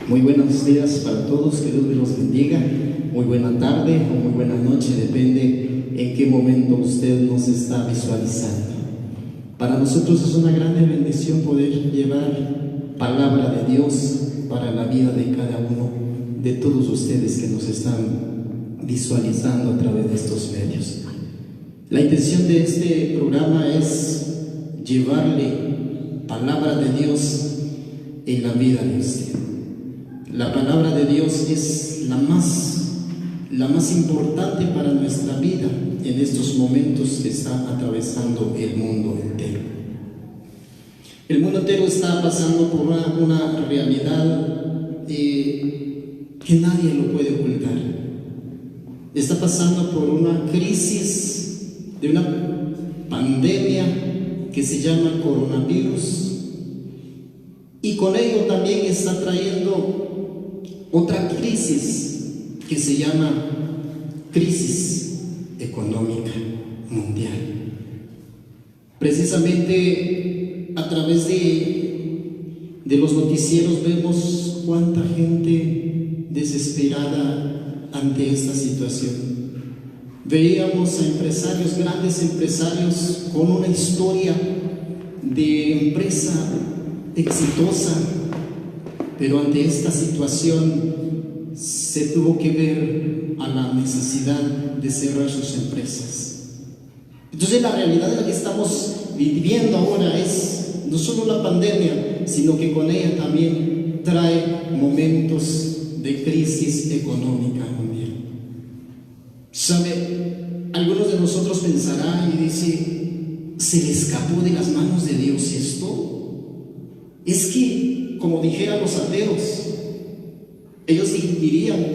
Muy buenos días para todos, que Dios los bendiga. Muy buena tarde o muy buena noche, depende en qué momento usted nos está visualizando. Para nosotros es una grande bendición poder llevar palabra de Dios para la vida de cada uno de todos ustedes que nos están visualizando a través de estos medios. La intención de este programa es llevarle palabra de Dios en la vida de usted. La palabra de Dios es la más importante para nuestra vida en estos momentos que está atravesando el mundo entero. El mundo entero está pasando por una realidad que nadie lo puede ocultar. Está pasando por una crisis de una pandemia que se llama coronavirus, y con ello también está trayendo otra crisis que se llama crisis económica mundial. Precisamente a través de los noticieros vemos cuánta gente desesperada ante esta situación. Veíamos a empresarios, grandes empresarios con una historia de empresa exitosa, pero ante esta situación se tuvo que ver a la necesidad de cerrar sus empresas. Entonces la realidad en la que estamos viviendo ahora es no solo la pandemia, sino que con ella también trae momentos de crisis económica mundial. ¿Sabe? Algunos de nosotros pensarán y dicen, ¿se le escapó de las manos de Dios esto? Es que, como dijeran los ateos, ellos dirían,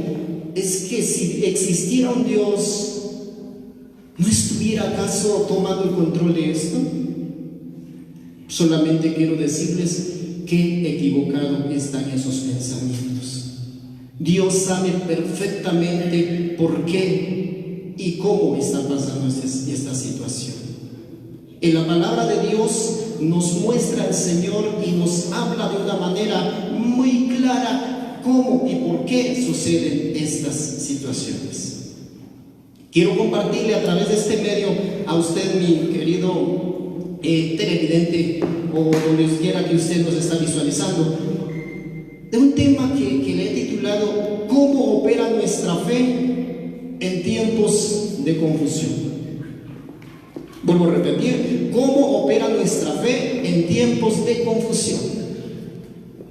es que si existiera un Dios, ¿no estuviera acaso tomando el control de esto? Solamente quiero decirles qué equivocado están esos pensamientos. Dios sabe perfectamente por qué y cómo está pasando esta situación. En la palabra de Dios nos muestra el Señor y nos habla de una manera muy clara cómo y por qué suceden estas situaciones. Quiero compartirle a través de este medio a usted, mi querido televidente, o donde quiera que usted nos está visualizando, de un tema que le he titulado ¿Cómo opera nuestra fe en tiempos de confusión? Vuelvo a repetir, ¿cómo opera nuestra fe en tiempos de confusión?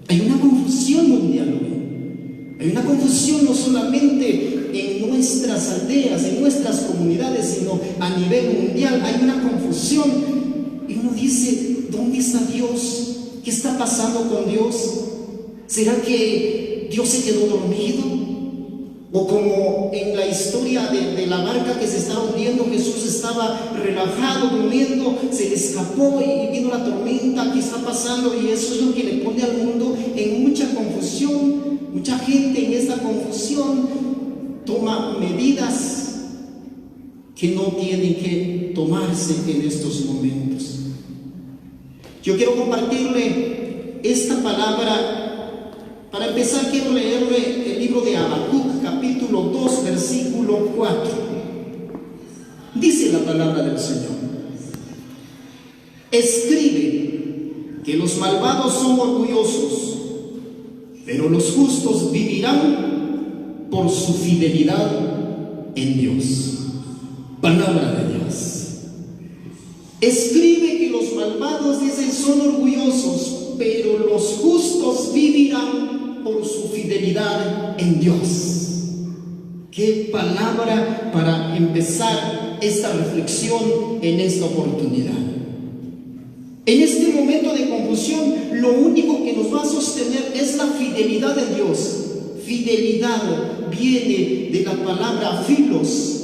Hay una confusión mundial hoy. Hay una confusión no solamente en nuestras aldeas, en nuestras comunidades, sino a nivel mundial. Hay una confusión y uno dice, ¿dónde está Dios? ¿Qué está pasando con Dios? ¿Será que Dios se quedó dormido? O como en la historia de la barca que se estaba hundiendo, Jesús estaba relajado, durmiendo, se le escapó y vino la tormenta. ¿Qué está pasando? Y eso es lo que le pone al mundo en mucha confusión. Mucha gente en esta confusión toma medidas que no tienen que tomarse en estos momentos. Yo quiero compartirle esta palabra. Para empezar, quiero leerle el libro de Habacuc, capítulo 2, versículo 4. Dice la palabra del Señor: escribe que los malvados son orgullosos, pero los justos vivirán por su fidelidad en Dios. Palabra de Dios. Escribe que los malvados, dicen, son orgullosos, pero los justos vivirán por su fidelidad en Dios. Qué palabra para empezar esta reflexión en esta oportunidad. En este momento de confusión, lo único que nos va a sostener es la fidelidad de Dios. Fidelidad viene de la palabra filos.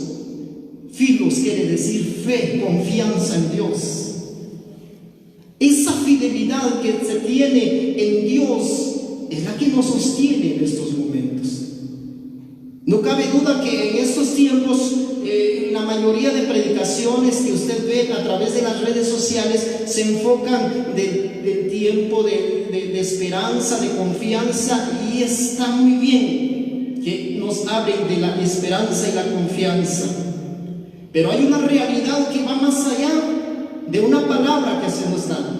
Filos quiere decir fe, confianza en Dios. Esa fidelidad que se tiene en Dios es la que nos sostiene en estos momentos. No cabe duda que en estos tiempos la mayoría de predicaciones que usted ve a través de las redes sociales se enfocan del tiempo de de esperanza, de confianza, y está muy bien que nos hablen de la esperanza y la confianza. Pero hay una realidad que va más allá de una palabra que se nos da.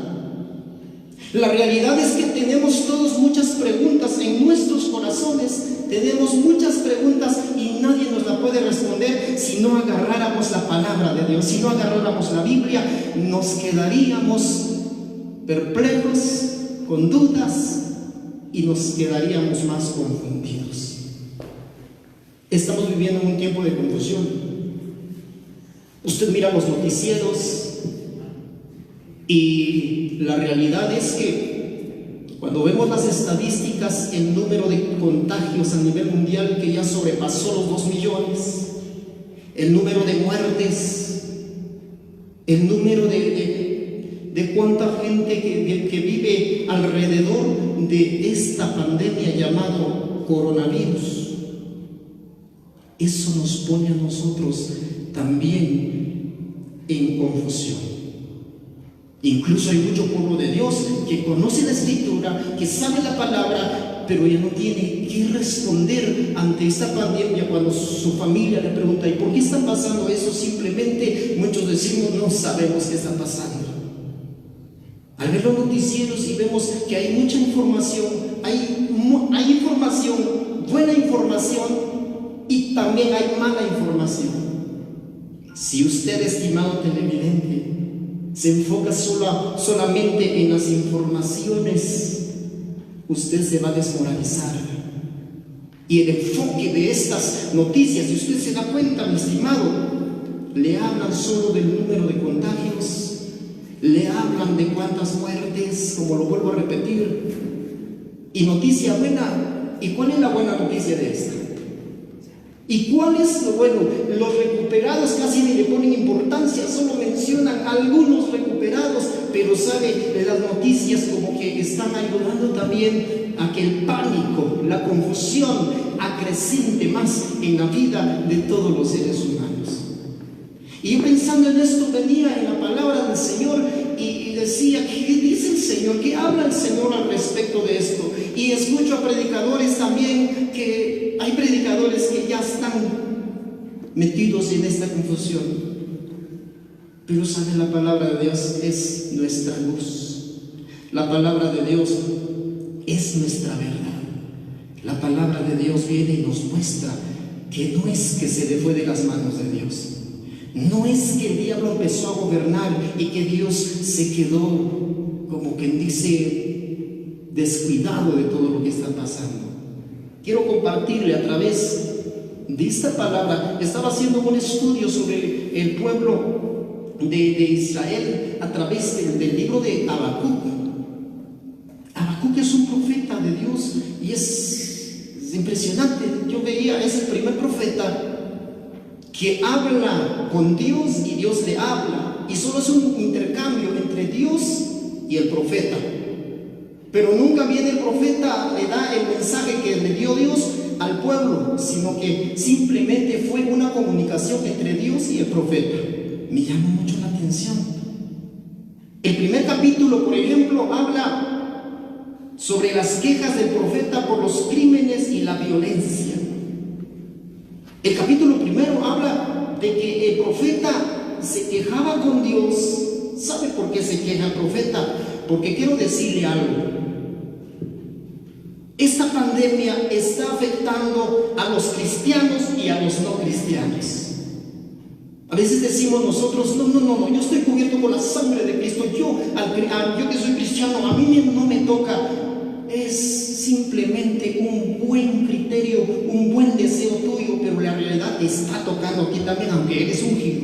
La realidad es que tenemos todos muchas preguntas en nuestros corazones, tenemos muchas preguntas y nadie nos la puede responder si no agarráramos la palabra de Dios, si no agarráramos la Biblia. Nos quedaríamos perplejos, con dudas, y nos quedaríamos más confundidos. Estamos viviendo en un tiempo de confusión. Usted mira los noticieros y la realidad es que cuando vemos las estadísticas, el número de contagios a nivel mundial que ya sobrepasó los 2 millones, el número de muertes, el número de cuánta gente que vive alrededor de esta pandemia llamado coronavirus, eso nos pone a nosotros también en confusión. Incluso hay mucho pueblo de Dios que conoce la Escritura, que sabe la palabra, pero ya no tiene que responder ante esta pandemia. Cuando su familia le pregunta: ¿y por qué está pasando eso? Simplemente muchos decimos: no sabemos qué está pasando. Al ver los noticieros y vemos que hay mucha información, hay información, buena información, y también hay mala información. Si usted, estimado televidente, se enfoca solamente en las informaciones, usted se va a desmoralizar. Y el enfoque de estas noticias, si usted se da cuenta, mi estimado, le hablan solo del número de contagios, le hablan de cuántas muertes, como lo vuelvo a repetir. Y noticia buena, ¿y cuál es la buena noticia de esta? ¿Y cuál es lo bueno? Los recuperados casi ni le ponen importancia, solo mencionan algunos recuperados, pero sabe, las noticias como que están ayudando también a que el pánico, la confusión acreciente más en la vida de todos los seres humanos. Y yo pensando en esto venía en la palabra del Señor y decía: ¿qué dice el Señor? ¿Qué habla el Señor al respecto de esto? Y escucho a predicadores también, que hay predicadores que ya están metidos en esta confusión. Pero sabe, la palabra de Dios es nuestra luz. La palabra de Dios es nuestra verdad. La palabra de Dios viene y nos muestra que no es que se le fue de las manos de Dios. No es que el diablo empezó a gobernar y que Dios se quedó, como quien dice, descuidado de todo lo que está pasando. Quiero compartirle a través de esta palabra. Estaba haciendo un estudio sobre el pueblo de Israel a través del libro de Habacuc. Habacuc es un profeta de Dios y es impresionante. Yo veía, es el primer profeta que habla con Dios y Dios le habla, y solo es un intercambio entre Dios y el profeta. Pero nunca viene el profeta, le da el mensaje que le dio Dios al pueblo, sino que simplemente fue una comunicación entre Dios y el profeta. Me llama mucho la atención. El primer capítulo, por ejemplo, habla sobre las quejas del profeta por los crímenes y la violencia. El capítulo primero habla de que el profeta se quejaba con Dios. ¿Sabe por qué se queja el profeta? Porque quiero decirle algo. Esta pandemia está afectando a los cristianos y a los no cristianos. A veces decimos nosotros: no, yo estoy cubierto con la sangre de Cristo. Yo que soy cristiano, a mí no me toca. Es simplemente un buen criterio, un buen deseo tuyo, pero la realidad está tocando aquí también, aunque eres ungido.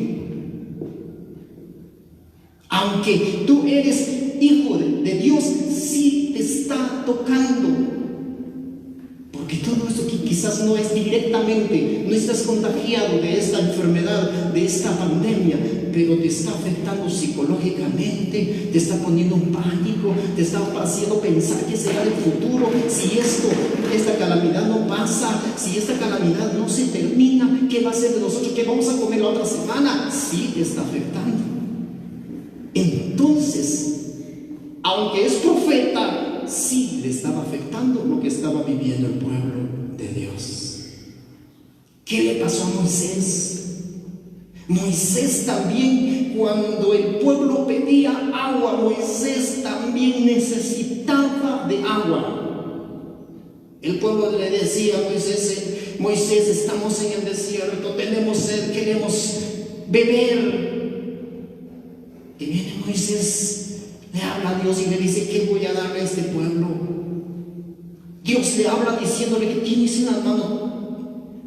Aunque tú eres hijo de Dios, sí te está tocando. Porque todo esto que quizás no es directamente, no estás contagiado de esta enfermedad, de esta pandemia, pero te está afectando psicológicamente, te está poniendo un pánico, te está haciendo pensar qué será del futuro, si esta calamidad no pasa, si esta calamidad no se termina, ¿qué va a ser de nosotros? ¿Qué vamos a comer la otra semana? Sí te está afectando. Entonces, aunque es profeta, sí le estaba afectando lo que estaba viviendo el pueblo de Dios. ¿Qué le pasó a Moisés? Moisés también, cuando el pueblo pedía agua, Moisés también necesitaba de agua. El pueblo le decía a Moisés: Moisés, estamos en el desierto, tenemos sed, queremos beber. Y viene Moisés, le habla a Dios y le dice: ¿qué voy a darle a este pueblo? Dios le habla diciéndole: ¿qué tienes en la mano?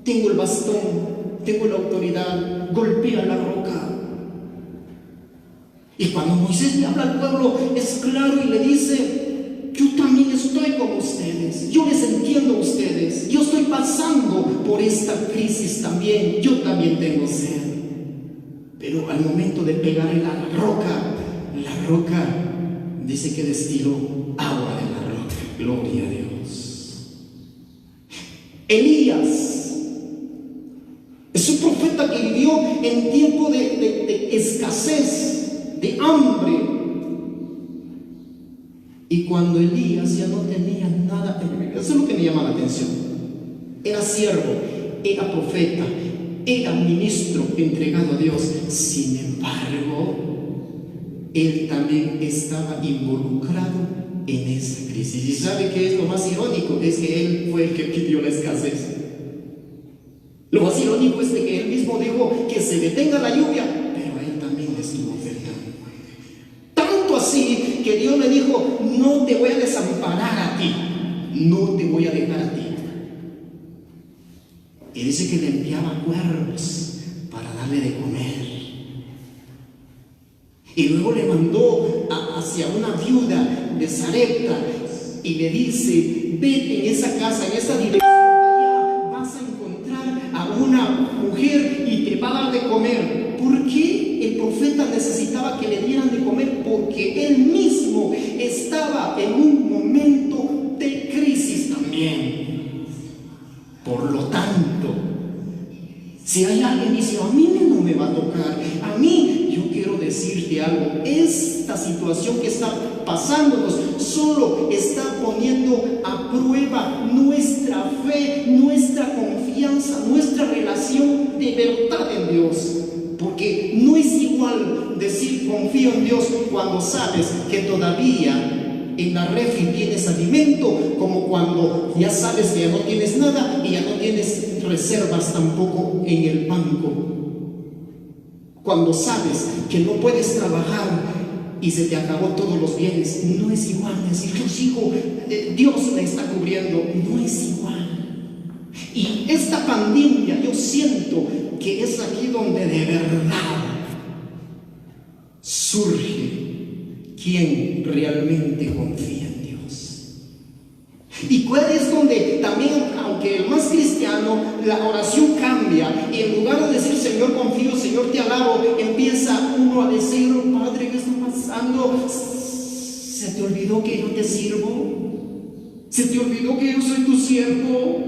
Tengo el bastón, tengo la autoridad, golpea la roca. Y cuando Moisés le habla al pueblo, es claro y le dice: yo también estoy como ustedes, yo les entiendo a ustedes, yo estoy pasando por esta crisis también, yo también tengo sed. Pero al momento de pegarle a la roca dice que destiló agua de la roca. Gloria a Dios. Elías es un profeta que vivió en tiempo de escasez, de hambre. Y cuando Elías ya no tenía nada, eso es lo que me llama la atención. Era siervo, era profeta, era ministro entregado a Dios. Sin embargo, él también estaba involucrado en esa crisis. ¿Y sabe qué es lo más irónico? Es que él fue el que pidió la escasez. Lo más irónico es de que él mismo dijo que se detenga la lluvia, pero a él también le estuvo afectando. Tanto así que Dios le dijo: no te voy a desamparar a ti, no te voy a dejar a ti. Y dice que le enviaba cuervos para darle de comer. Y luego le mandó hacia una viuda de Sarepta y le dice: vete en esa casa, en esa dirección, allá vas a encontrar a una mujer y te va a dar de comer. ¿Por qué el profeta necesitaba que le dieran de comer? Porque él mismo estaba en un momento de crisis también. Por lo tanto, si hay alguien que dice: a mí no me va a tocar, a mí, yo quiero decirte algo: esta situación que está pasándonos solo está poniendo a prueba nuestra fe, nuestra confianza, nuestra relación de verdad en Dios. Porque no es igual decir confío en Dios cuando sabes que todavía en la refri tienes alimento, como cuando ya sabes que ya no tienes nada y ya no tienes reservas tampoco en el banco. Cuando sabes que no puedes trabajar y se te acabó todos los bienes, no es igual decir: yo sigo, Dios me está cubriendo. No es igual. Y esta pandemia, yo siento que es aquí donde de verdad surge quien realmente confía en Dios. Y cuál es donde también, aunque el más cristiano, la oración cambia, y en lugar de decir: Señor confío, Señor te alabo, empieza uno a decir: Padre, ¿qué está pasando? ¿Se te olvidó que yo te sirvo? ¿Se te olvidó que yo soy tu siervo?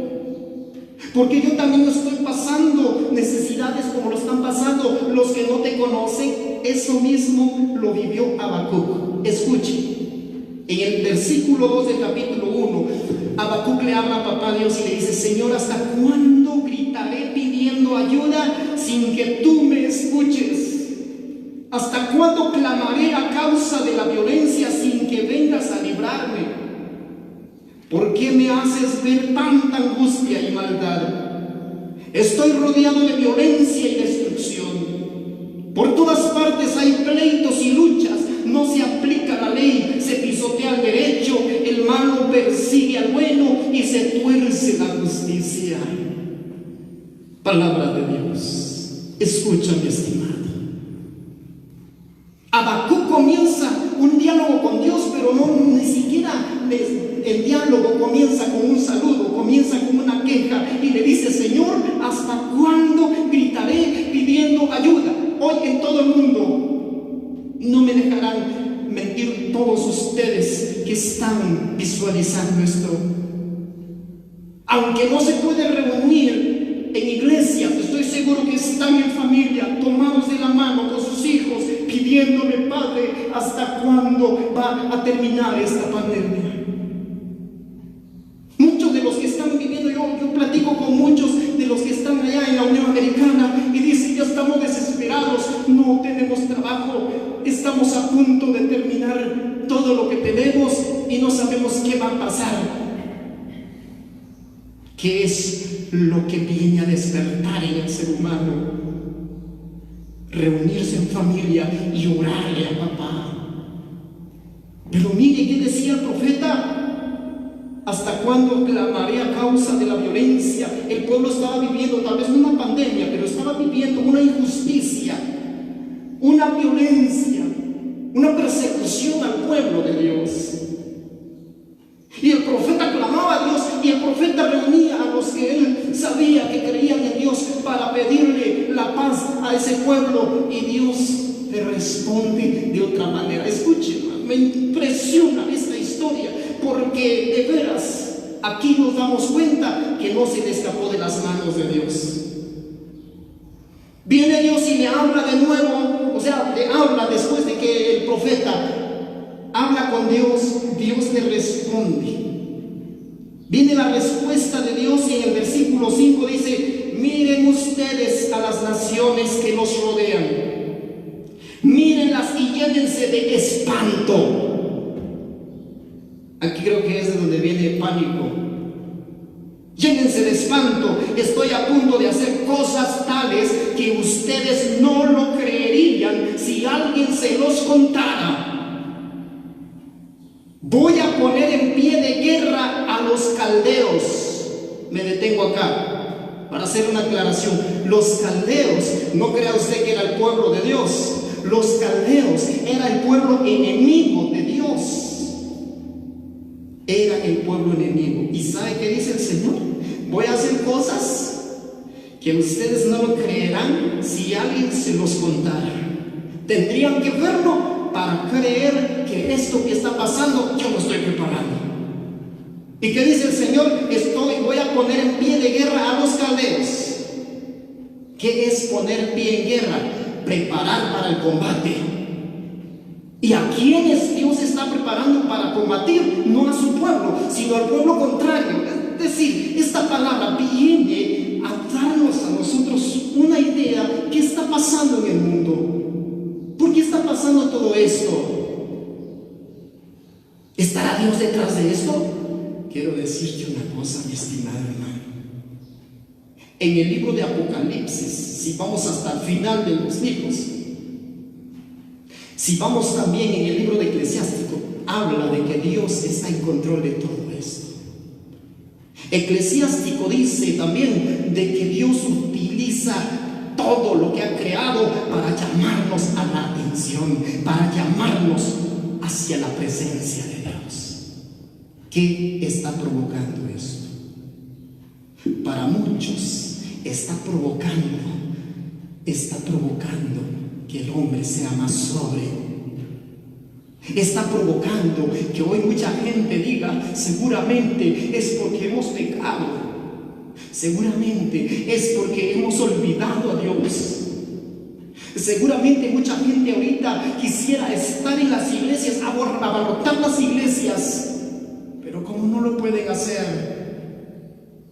Porque yo también estoy pasando necesidades como lo están pasando los que no te conocen. Eso mismo lo vivió Habacuc. Escuche, en el versículo 2 del capítulo 1, Habacuc le habla a papá Dios y le dice: Señor, ¿hasta cuándo gritaré pidiendo ayuda sin que tú me escuches? ¿Hasta cuándo clamaré a causa de la violencia sin que vengas a librarme? ¿Por qué me haces ver tanta angustia y maldad? Estoy rodeado de violencia y destrucción. Por todas partes hay pleitos y luchas. No se aplica la ley, se pisotea el derecho, el malo persigue al bueno y se tuerce la justicia. Palabra de Dios. Escucha, mi estimado. Habacuc comienza un diálogo con Dios, pero no ni siquiera el diálogo comienza con un saludo, comienza con una queja y le dice: Señor, ¿hasta cuándo gritaré pidiendo ayuda? Hoy en todo el mundo, no me dejarán mentir todos ustedes que están visualizando esto. Aunque no se puede reunir en iglesias, estoy seguro que están en familia, tomados de la mano con sus hijos, pidiéndole: Padre, ¿hasta cuándo va a terminar esta pandemia? Unión Americana y dice: ya estamos desesperados, no tenemos trabajo, estamos a punto de terminar todo lo que tenemos y no sabemos qué va a pasar. ¿Qué es lo que viene a despertar en el ser humano? Reunirse en familia y orarle a papá. Pero mire qué decía el profeta: ¿hasta cuándo clamaré a causa de la violencia? El pueblo estaba viviendo tal vez no una pandemia, pero estaba viviendo una injusticia, una violencia, una persecución al pueblo de Dios. Y el profeta clamaba a Dios, y el profeta reunía a los que él sabía que creían en Dios para pedirle la paz a ese pueblo, y Dios le responde de otra manera. Escuchen, me impresiona esta historia, porque de veras aquí nos damos cuenta que no se le escapó de las manos de Dios. Viene Dios y le habla de nuevo, o sea, le habla después de que el profeta habla con Dios. Dios le responde. Viene la respuesta de Dios y en el versículo 5 dice: miren ustedes a las naciones que nos rodean, mírenlas y llénense de espanto. Aquí creo que es de donde viene el pánico. Llénense de espanto, estoy a punto de hacer cosas tales que ustedes no lo creerían si alguien se los contara. Voy a poner en pie de guerra a los caldeos. Me detengo acá para hacer una aclaración. Los caldeos, no crea usted que era el pueblo de Dios. Los caldeos era el pueblo enemigo de Dios. Era el pueblo enemigo. ¿Y sabe qué dice el Señor? Voy a hacer cosas que ustedes no lo creerán si alguien se los contara. Tendrían que verlo para creer que esto que está pasando yo lo estoy preparando. ¿Y qué dice el Señor? Voy a poner en pie de guerra a los caldeos. ¿Qué es poner pie en guerra? Preparar para el combate. ¿Y a quiénes Dios está preparando para combatir? No a su pueblo, sino al pueblo contrario. Es decir, esta palabra viene a darnos a nosotros una idea: ¿qué está pasando en el mundo? ¿Por qué está pasando todo esto? ¿Estará Dios detrás de esto? Quiero decirte una cosa, mi estimado hermano. En el libro de Apocalipsis, si vamos hasta el final de los libros, si vamos también en el libro de Eclesiástico, habla de que Dios está en control de todo esto. Eclesiástico dice también de que Dios utiliza todo lo que ha creado para llamarnos a la atención, para llamarnos hacia la presencia de Dios. ¿Qué está provocando esto? Para muchos está provocando que el hombre sea más sobrio. Está provocando que hoy mucha gente diga: seguramente es porque hemos pecado, seguramente es porque hemos olvidado a Dios. Seguramente mucha gente ahorita quisiera estar en las iglesias, abarrotar las iglesias, pero como no lo pueden hacer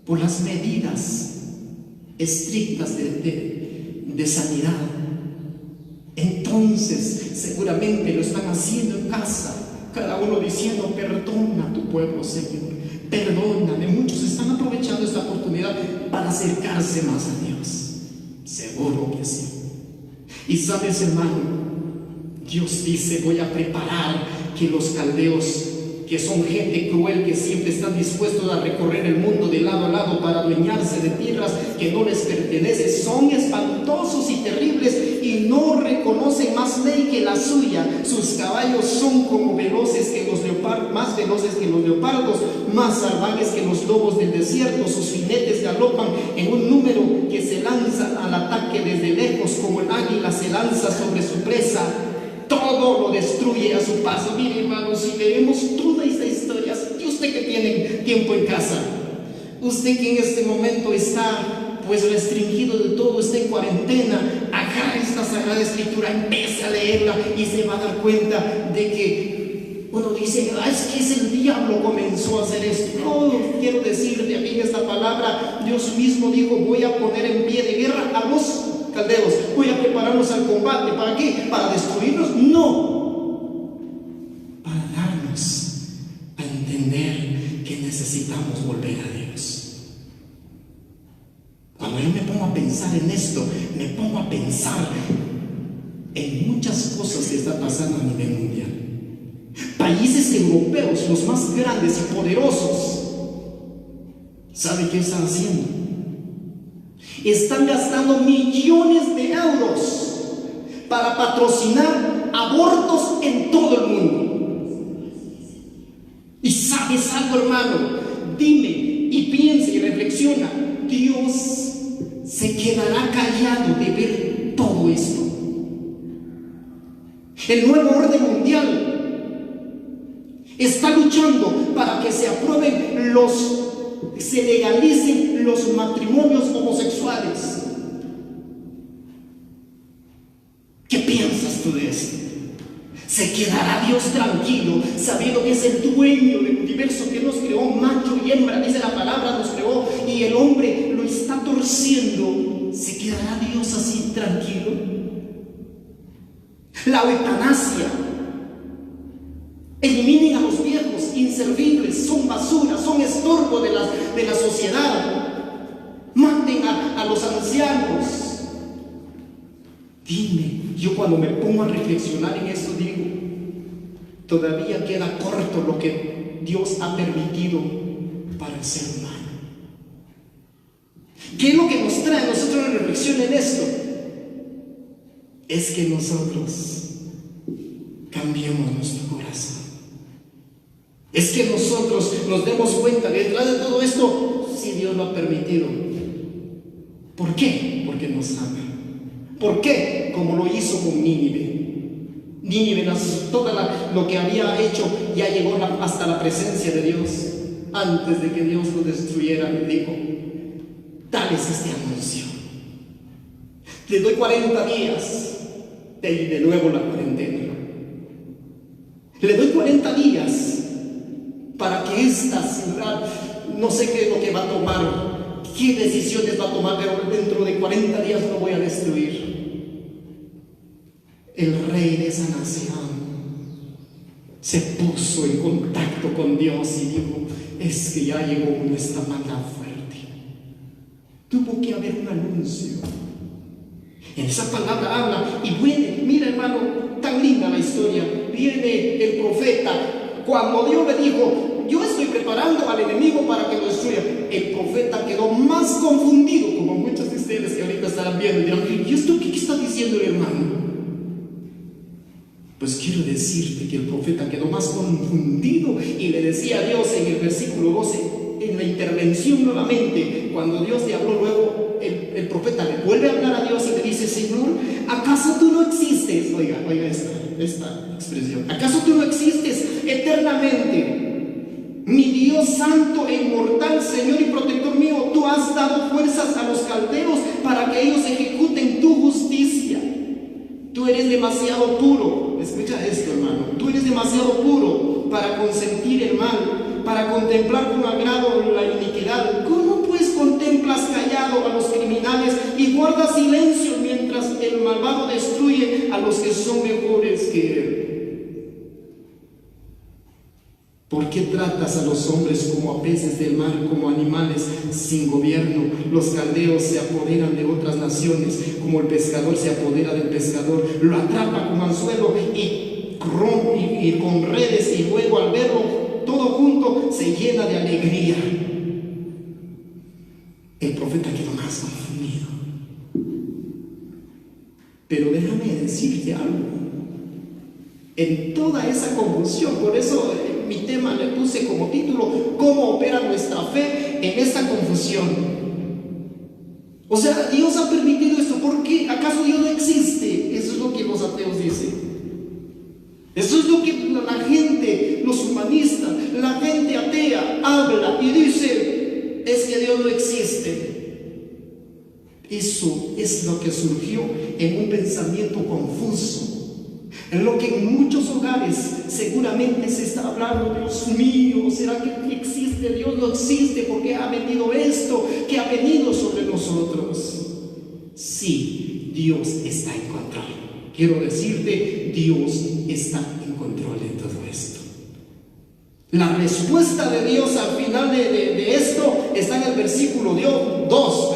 por las medidas estrictas de sanidad, entonces seguramente lo están haciendo en casa, cada uno diciendo: perdona a tu pueblo, Señor, perdóname. Muchos están aprovechando esta oportunidad para acercarse más a Dios. Seguro que sí. Y sabes, hermano, Dios dice: voy a preparar que los caldeos, que son gente cruel, que siempre están dispuestos a recorrer el mundo de lado a lado para adueñarse de tierras que no les pertenecen, son espantosos y terribles y no reconocen más ley que la suya. Sus caballos son como veloces que los leopardos, más veloces que los leopardos, más salvajes que los lobos del desierto. Sus jinetes galopan en un número que se lanza al ataque desde lejos, como el águila se lanza sobre su presa. Todo lo destruye a su paso. Mire, hermanos, si leemos toda esta historia, y usted que tiene tiempo en casa, usted que en este momento está pues restringido de todo, está en cuarentena, agarre esta Sagrada Escritura, empiece a leerla y se va a dar cuenta de que uno dice: es que es el diablo comenzó a hacer esto. No, quiero decirle, amigo en esta palabra Dios mismo dijo: voy a poner en pie de guerra a los caldeos, voy a prepararnos al combate. ¿Para qué? ¿Para destruirnos? No, para darnos a entender que necesitamos volver a Dios. Cuando yo me pongo a pensar en esto, me pongo a pensar en muchas cosas que están pasando a nivel mundial. Países europeos, los más grandes y poderosos, ¿sabe qué están haciendo? Están gastando millones de euros para patrocinar abortos en todo el mundo. Y sabes algo, hermano, dime y piensa y reflexiona, Dios se quedará callado de ver todo esto. El nuevo orden mundial está luchando para que se aprueben se legalicen los matrimonios homosexuales. ¿Qué piensas tú de esto? ¿Se quedará Dios tranquilo sabiendo que es el dueño del universo, que nos creó macho y hembra? Dice la palabra, nos creó, y el hombre lo está torciendo. ¿Se quedará Dios así tranquilo? La eutanasia. Eliminen a los viejos, inservibles, son basura, son estorbo de la sociedad. Maten a los ancianos. Dime, yo cuando me pongo a reflexionar en esto digo, todavía queda corto lo que Dios ha permitido para el ser humano. ¿Qué es lo que nos trae a nosotros una reflexión en esto? Es que nosotros cambiemos nuestro corazón. Es que nosotros nos demos cuenta que detrás de todo esto, si Dios lo ha permitido. ¿Por qué? Porque nos ama. ¿Por qué? Como lo hizo con Nínive. Nínive, todo lo que había hecho ya llegó hasta la presencia de Dios. Antes de que Dios lo destruyera, le dijo: dales este anuncio. Le doy 40 días. Y de nuevo la cuarentena. Le doy 40 días para que esta ciudad, no sé qué es lo que va a tomar, qué decisiones va a tomar, pero dentro de 40 días lo voy a destruir. El rey de esa nación se puso en contacto con Dios y dijo: es que ya llegó nuestra maldad fuerte. Tuvo que haber un anuncio. En esa palabra habla, y viene, mira hermano, tan linda la historia. Viene el profeta, cuando Dios le dijo: yo estoy preparando al enemigo para que lo destruya, el profeta quedó más confundido, como muchos de ustedes que ahorita estarán viendo, dirán: ¿y esto qué está diciendo el hermano? Pues quiero decirte que el profeta quedó más confundido y le decía a Dios en el versículo 12, en la intervención nuevamente, cuando Dios le habló luego, el profeta le vuelve a hablar a Dios y le dice: Señor, ¿acaso tú no existes? Oiga esta expresión. ¿Acaso tú no existes eternamente? Mi Dios santo e inmortal, Señor y protector mío, tú has dado fuerzas a los caldeos para que ellos ejecuten tu justicia. Tú eres demasiado puro. Escucha esto, hermano. Tú eres demasiado puro para consentir el mal, para contemplar con agrado la iniquidad. ¿Cómo pues contemplas callado a los criminales y guardas silencio mientras el malvado destruye a los que son mejores que él? ¿Por qué tratas a los hombres como a peces del mar, como animales sin gobierno? Los caldeos se apoderan de otras naciones, como el pescador se apodera del pescador, lo atrapa con anzuelo y con redes, y luego al verlo todo junto se llena de alegría. El profeta quedó más confundido. Pero déjame decirte algo. En toda esa confusión, por eso mi tema le puse como título: ¿cómo opera nuestra fe en esta confusión? O sea, Dios ha permitido esto. ¿Por qué? ¿Acaso Dios no existe? Eso es lo que los ateos dicen. Eso es lo que la gente, los humanistas, la gente atea habla y dice: es que Dios no existe. Eso es lo que surgió en un pensamiento confuso. En lo que en muchos hogares seguramente se está hablando: Dios mío, ¿será que existe Dios? No existe, porque ha venido esto que ha venido sobre nosotros. Sí, Dios está en control. Quiero decirte, Dios está en control de todo esto. La respuesta de Dios al final de esto está en el versículo 2,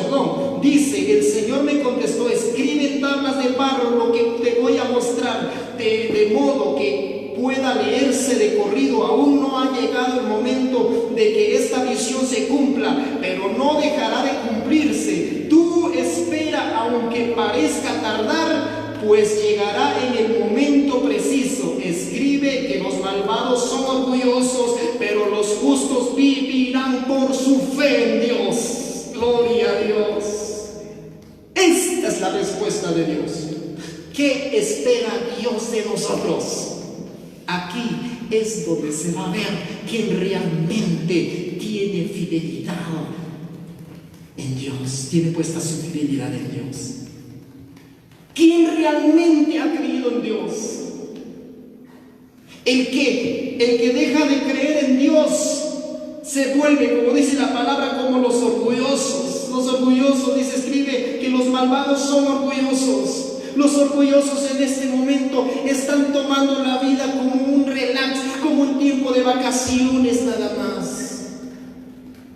Dice: el Señor me contestó, escribe en tablas de barro lo que te voy a mostrar, de modo que pueda leerse de corrido. Aún no ha llegado el momento de que esta visión se cumpla, pero no dejará de cumplirse. Tú espera, aunque parezca tardar, pues llegará en el momento preciso. Escribe que los malvados son orgullosos, pero los justos vivirán por su fe en Dios. Gloria a Dios. Esta es la respuesta de Dios. ¿Qué espera Dios de nosotros? Aquí es donde se va a ver quién realmente tiene fidelidad en Dios, tiene puesta su fidelidad en Dios. ¿Quién realmente ha creído en Dios? El que deja de creer en Dios se vuelve, como dice la palabra, como los orgullosos. Los orgullosos, dice, escribe que los malvados son orgullosos. Los orgullosos en este momento están tomando la vida como un relax, como un tiempo de vacaciones nada más.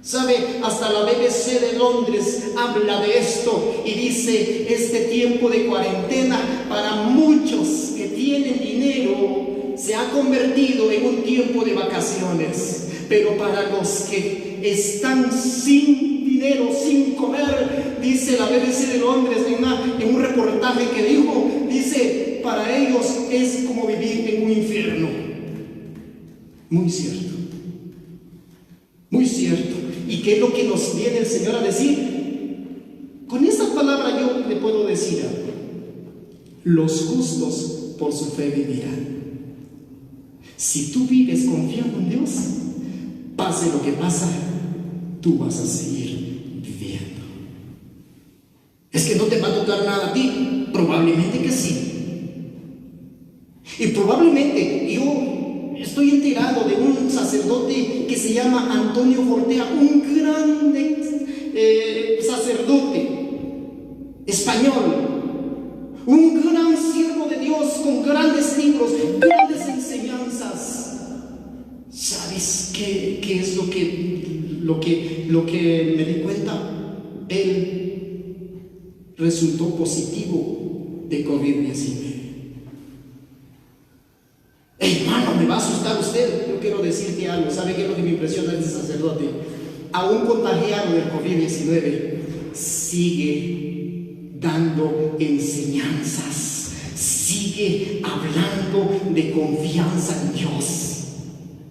¿Sabe? Hasta la BBC de Londres habla de esto y dice: este tiempo de cuarentena para muchos que tienen dinero se ha convertido en un tiempo de vacaciones, pero para los que están sin dinero, sin comer, dice la BBC de Londres en un reportaje que dice, para ellos es como vivir en un infierno. Muy cierto, muy cierto. ¿Y qué es lo que nos viene el Señor a decir? Con esta palabra yo le puedo decir algo: los justos por su fe vivirán. Si tú vives confiando en Dios, pase lo que pasa, tú vas a seguir viviendo. ¿Es que no te va a tocar nada a ti? Probablemente que sí. Y probablemente yo estoy enterado de un sacerdote que se llama Antonio Fortea, un gran sacerdote español, un gran siervo de Dios con grandes libros, grandes enseñanzas. ¿Sabes qué es lo que me di cuenta? Él resultó positivo de COVID-19. Hermano, me va a asustar usted. Yo quiero decirte algo. ¿Sabe qué es lo que me impresiona de este sacerdote? Aún contagiado del COVID-19, sigue dando enseñanzas, sigue hablando de confianza en Dios.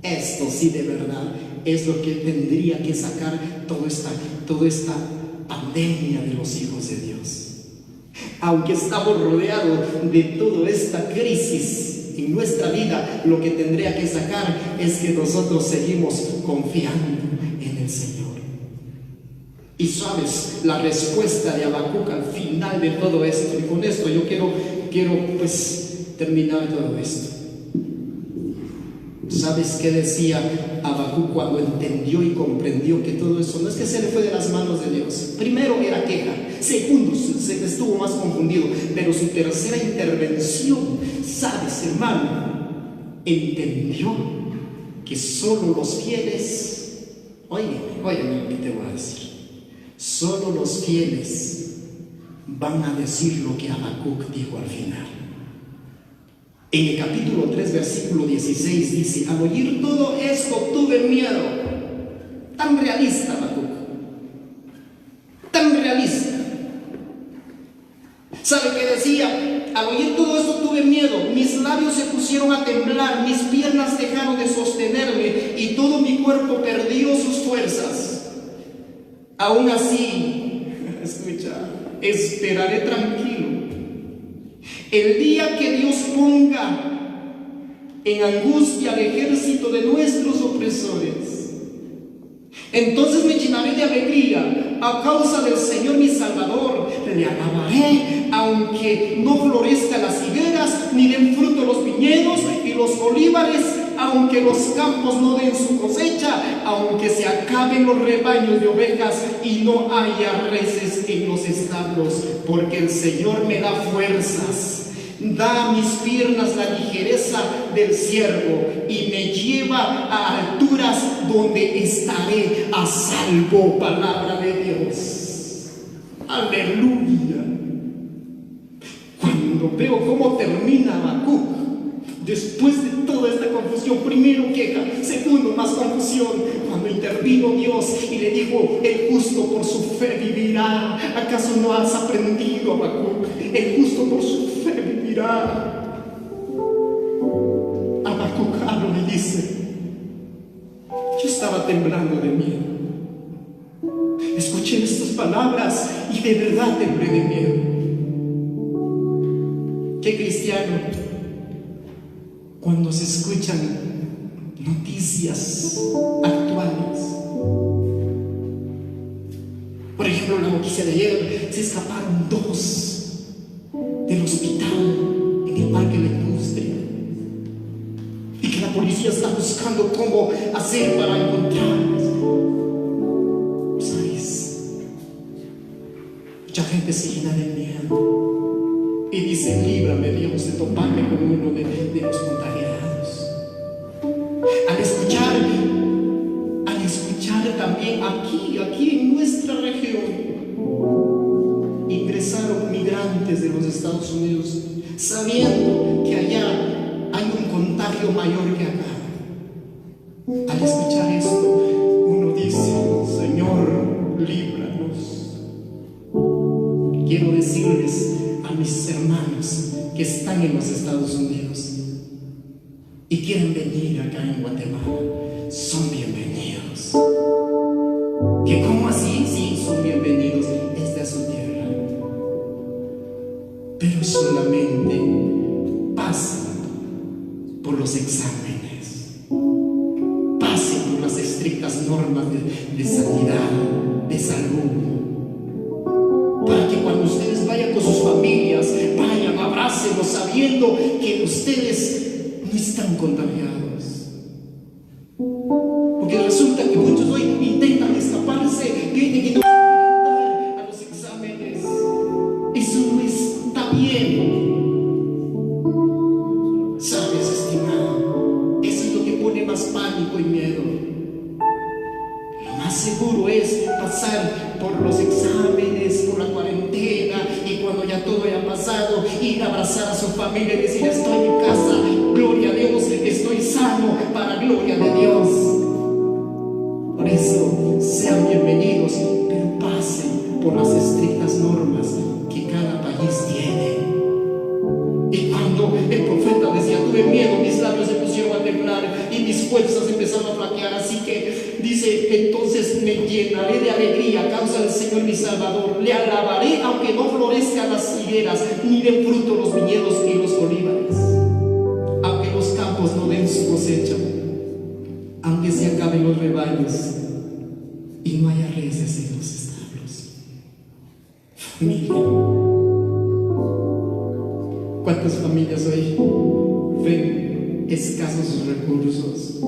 Esto sí, de verdad, es lo que tendría que sacar toda esta pandemia de los hijos de Dios. Aunque estamos rodeados de toda esta crisis en nuestra vida, lo que tendría que sacar es que nosotros seguimos confiando en el Señor. Y sabes, la respuesta de Habacuc al final de todo esto, y con esto yo quiero terminar todo esto. ¿Sabes qué decía Habacuc cuando entendió y comprendió que todo eso no es que se le fue de las manos de Dios? Primero era queja, segundo se estuvo más confundido, pero su tercera intervención, ¿sabes, hermano? Entendió que solo los fieles, óyeme lo que te voy a decir, solo los fieles van a decir lo que Habacuc dijo al final. En el capítulo 3, versículo 16 dice: al oír todo esto tuve miedo. Tan realista, Habacuc, tan realista. ¿Sabe qué decía? Al oír todo esto tuve miedo, mis labios se pusieron a temblar, mis piernas dejaron de sostenerme y todo mi cuerpo perdió sus fuerzas. Aún así, escucha, esperaré tranquilo el día que Dios ponga en angustia al ejército de nuestros opresores. Entonces me llenaré de alegría a causa del Señor mi Salvador. Le alabaré, aunque no florezcan las higueras ni den fruto los viñedos y los olivares, aunque los campos no den su cosecha, aunque se acaben los rebaños de ovejas y no haya reses en los establos, porque el Señor me da fuerzas. Da a mis piernas la ligereza del ciervo y me lleva a alturas donde estaré a salvo. Palabra de Dios. Aleluya. Cuando veo cómo termina Habacuc, después de toda esta confusión, primero queja, segundo más confusión, cuando intervino Dios y le dijo: el justo por su fe vivirá. ¿Acaso no has aprendido, Habacuc? El justo por su fe vivirá. Habacuc habla y dice: yo estaba temblando de miedo. Escuché estas palabras y de verdad temblé de miedo. ¿Qué cristiano, cuando se escuchan noticias actuales? Por ejemplo, la noticia de ayer: se escaparon 2 del hospital en el Parque de la Industria, y que la policía está buscando cómo hacer para encontrarlos. ¿Sabes? Mucha gente se llena de miedo y dice: líbrame, Dios, de toparme con uno de los contagiados. Al escuchar también aquí en nuestra región, ingresaron migrantes de los Estados Unidos, sabiendo que allá hay un contagio mayor que acá. Al escuchar esto, uno dice: Señor, líbranos. Quiero decirles a mis hermanos que están en los Estados Unidos y quieren venir acá en Guatemala, son bienvenidos. ¿Que cómo así? Sí, son bienvenidos. Esta es su tierra. Pero solamente pasen por los exámenes, pasen por las estrictas normas de sanidad, de salud, para que cuando ustedes vayan con sus familias, vayan, abrácenlos sabiendo que ustedes no están contagiados. Porque resulta que muchos hoy intentan escaparse, vienen y no quieren dar a los exámenes. Eso no está bien. ¿Sabes, estimado? Eso es lo que pone más pánico y miedo. Lo más seguro es pasar por los exámenes, por la cuarentena, y cuando ya todo haya pasado, ir a abrazar a su familia y decir: estoy en casa, gloria a Dios, estoy sano, para gloria de Dios. Por eso, sean bienvenidos, pero pasen por las estrictas normas que cada país tiene. Y cuando el profeta decía: tuve miedo, mis labios se pusieron a temblar y mis fuerzas empezaron a flaquear, así que dice: entonces me llenaré de alegría a causa del Señor mi Salvador, le alabaré aunque no florezcan las higueras, ni den fruto los viñedos y los olivares, aunque los campos no den su cosecha, aunque se acaben los rebaños y no haya reses en los establos. Familia, ¿cuántas familias hoy ven escasos sus recursos?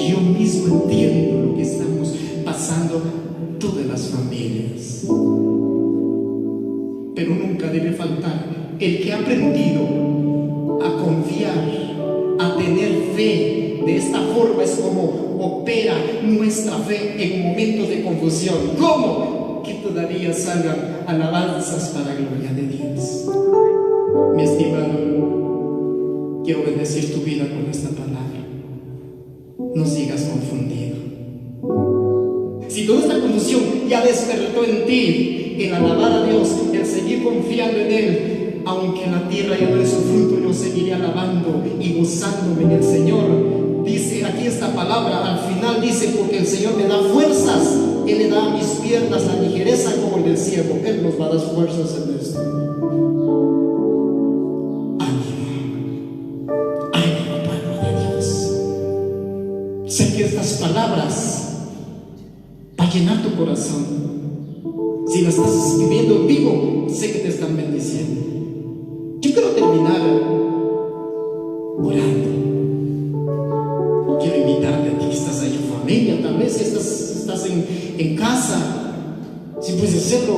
Yo mismo entiendo lo que estamos pasando todas las familias, pero nunca debe faltar el que ha aprendido a confiar, a tener fe. De esta forma es como opera nuestra fe en momentos de confusión. ¿Cómo? Que todavía salgan alabanzas para gloria de Dios. Mi estimado, quiero bendecir tu vida con esta palabra. No sigas confundido. Si toda esta confusión ya despertó en ti el alabar a Dios, el seguir confiando en Él, aunque la tierra ya no dé su fruto, yo seguiré alabando y gozándome en el Señor. Dice aquí esta palabra, al final dice: porque el Señor me da fuerzas, Él le da a mis piernas la ligereza como el del ciervo. Él nos va a dar fuerzas en esto. Ánimo, pueblo de Dios. Sé que estas palabras van a llenar tu corazón. Si lo estás escribiendo en vivo, sé que te están bendiciendo. Yo quiero terminar orando. Quiero invitarte a ti, estás ahí en familia, tal vez si estás en casa, si puedes hacerlo,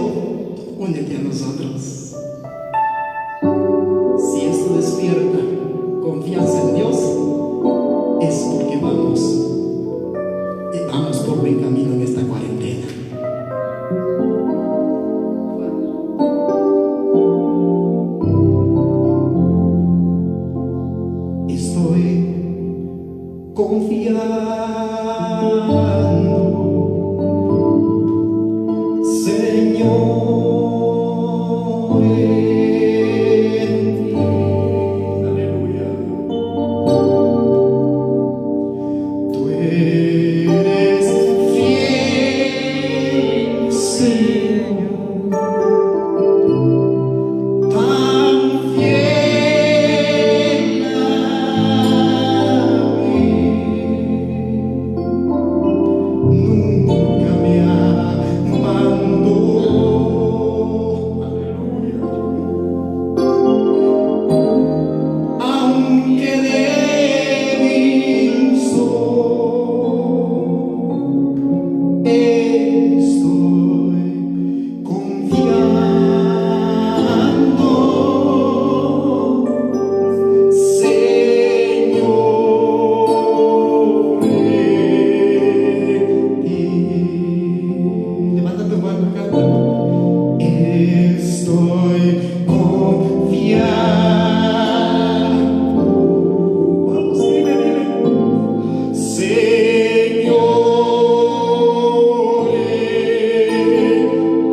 únete a nosotros. Si esto despierta confianza en Dios, es porque vamos por buen camino en esta cuarentena. Estoy confiando, Señor, en ti. Aleluya. Tú eres fiel, Señor, tan fiel a mí. Nunca me abandonó. Aleluya. Aunque débil soy, estoy confiando, Señor, en ti. Levanta tu mano, canta. Estoy confiando. Vamos, dile, dile. Señor, en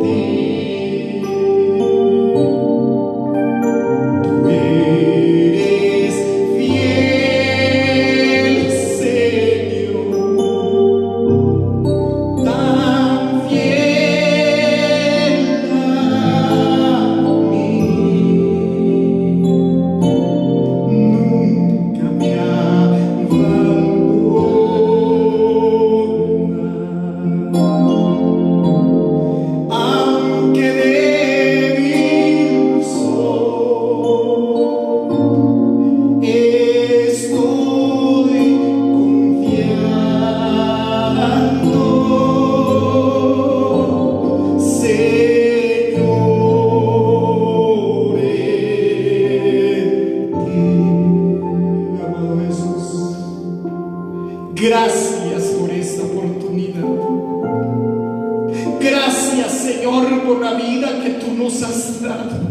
ti. Tú eres fiel, Señor, tan fiel a mí. Nunca me abandona. Aunque débil soy, estoy confiando, Señor, en ti. Amado Jesús, gracias por esta oportunidad. Gracias, Señor, por la vida que tú nos has dado.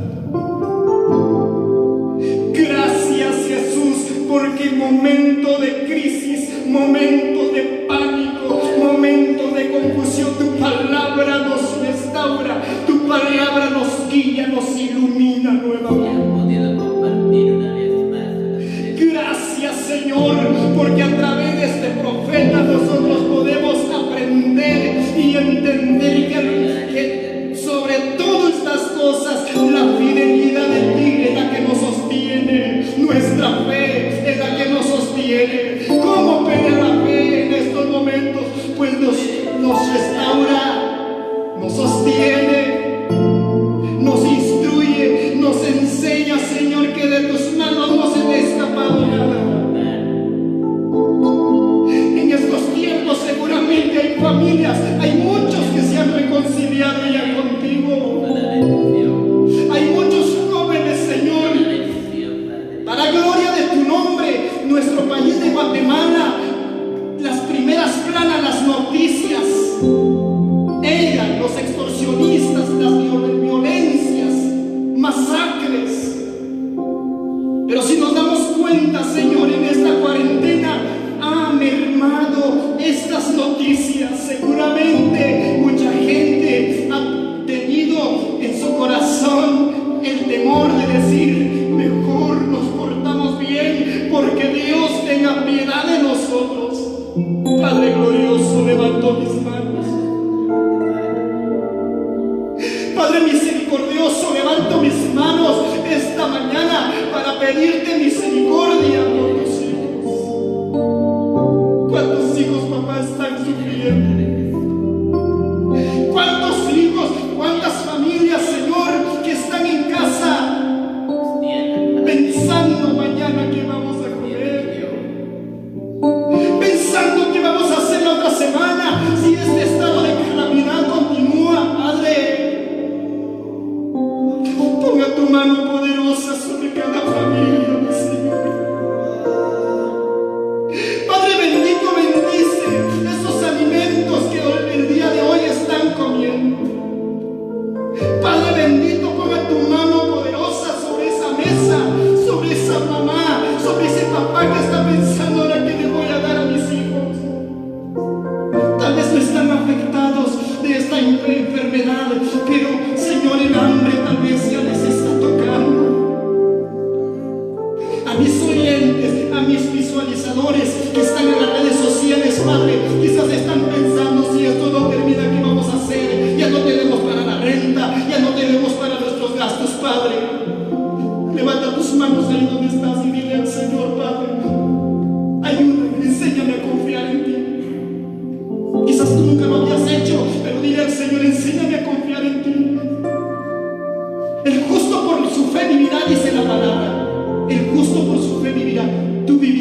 Gracias, Jesús, porque en momentos de crisis, momentos de pánico, momentos de confusión, tu palabra nos restaura, tu palabra nos guía, nos ilumina nuevamente. Gracias, Señor, porque a través de este profeta nosotros podemos aprender y entender que sobre todas estas cosas la fidelidad de ti es la que nos sostiene, nuestra fe es la que nos sostiene. ¿Cómo opera la fe en estos momentos? Pues nos restaura, nos sostiene, nos instruye, nos enseña, Señor, que de tus manos no se te ha escapado nada. En estos tiempos seguramente hay familias, hay muchos que se han reconciliado ya contigo. Hay muchos jóvenes, Señor, para gloria de tu nombre, nuestro país de Guatemala, las primeras planas, las noticias, eran los extorsionistas, las violencias, masacres. Pero si nos damos cuenta, Señor, en esta cuarentena ha mermado estas noticias. Seguramente mucha gente ha tenido en su corazón el temor de decir: mejor nos portamos bien, porque Dios tenga piedad de nosotros. Padre glorioso, levanto mis manos. Padre misericordioso, levanto mis manos esta mañana para pedirte misericordia por los hijos. ¿Cuántos hijos, papá, están sufriendo? ¿Cuántos hijos, cuántas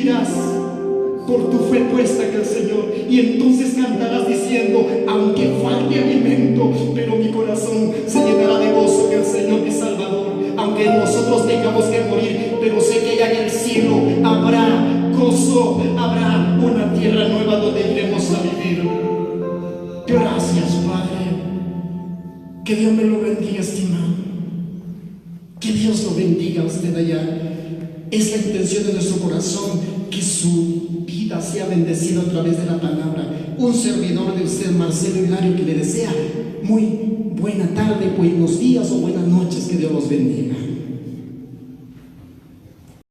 vivirás por tu fe puesta en el Señor, y entonces cantarás diciendo: aunque falte alimento, pero mi corazón se llenará de gozo en el Señor mi Salvador. Aunque nosotros tengamos que morir, pero sé que allá en el cielo habrá gozo, habrá una tierra nueva donde iremos a vivir. Gracias, Padre. Que Dios me lo bendiga, estimado. Que Dios lo bendiga a usted allá. Es la intención de nuestro corazón que su vida sea bendecida a través de la palabra. Un servidor de usted, Marcelo Hilario, que le desea muy buena tarde, buenos días o buenas noches. Que Dios los bendiga.